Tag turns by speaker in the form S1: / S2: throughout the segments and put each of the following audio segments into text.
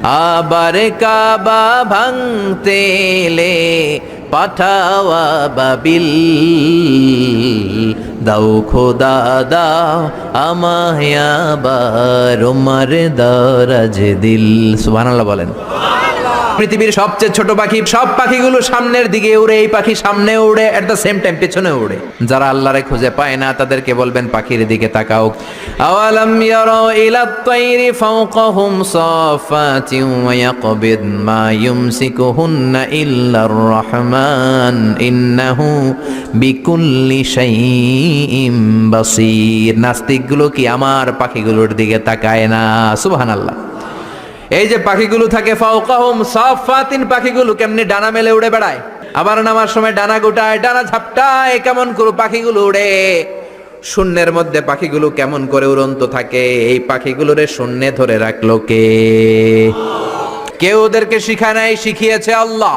S1: আবার কাবা ভাঙতে এলে পাঠাওয়া বাবিল, দাও খোদা দাও আমায় আবার উমার দারাজ দিল। সুবহানাল্লাহ বলেন। পৃথিবীর সবচেয়ে ছোট পাখি, সব পাখিগুলো সামনের দিকে উড়ে, এই পাখি সামনে উড়ে, এট দ্য সেম টাইম পেছনে উড়ে। যারা আল্লাহরে খুঁজে পায় না তাদেরকে বলবেন পাখির দিকে তাকাও। আওয়ালাম ইয়ারাউ ইলাত তায়রি ফাওকাহুম সাফাতিন ওয়া ইয়াকবিদ মা ইউমসিকুহুন্না ইল্লার রহমান ইন্নাহু বিকুল্লি শাইইন বাসীর। নাস্তিকগুলো কি আমার পাখিগুলোর দিকে তাকায় না? সুবহানাল্লাহ। এই যে পাখিগুলো থাকে ফাওকাহুম সাফাতিন, পাখিগুলো কেমনে ডানা মেলে উড়ে বেড়ায়, আবার নামার সময় ডানা গোটায়, ডানা ঝাপটায়, কেমন করে পাখিগুলো উড়ে। শূন্যের মধ্যে পাখিগুলো কেমন করে উড়ন্ত থাকে, এই পাখিগুলোরে শূন্যে ধরে রাখলো কে? কেউ ওদেরকে শিখায় নাই, শিখিয়েছে আল্লাহ।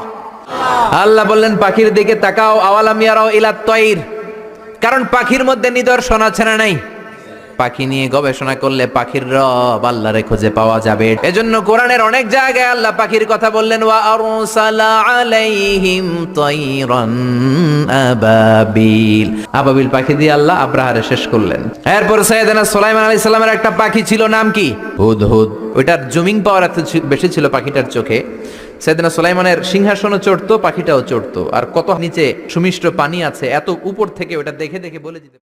S1: আল্লাহ বললেন পাখির দিকে তাকাও। আওয়ালাম ইয়ারাউ ইলাত তায়র, কারণ পাখির মধ্যে নিদর্শন আছে না নাই? পাখি নিয়ে গবেষণা করলে পাখির রব আল্লাহরে খুঁজে পাওয়া যাবে। এজন্য কোরআনের অনেক জায়গায় আল্লাহ পাখির কথা বললেন, ওয়া আরসালা আলাইহিম তায়রান আবাবিল। আবাবিল পাখি দিয়ে আল্লাহ আব্রাহারে শেষ করলেন। এরপর সাইয়েদনা সুলাইমান আলাইহিস সালামের একটা পাখি ছিল, নাম কি? হুদহুদ। ওইটার জুমিং পাওয়ার এত বেশি ছিল পাখিটার চোখে, সাইয়েদনা সুলাইমানের সিংহাসনও চড়তো, পাখিটাও চড়তো। আর কত নিচে সুমিষ্ট পানি আছে, এত উপর থেকে ওটা দেখে দেখে বলে দিতে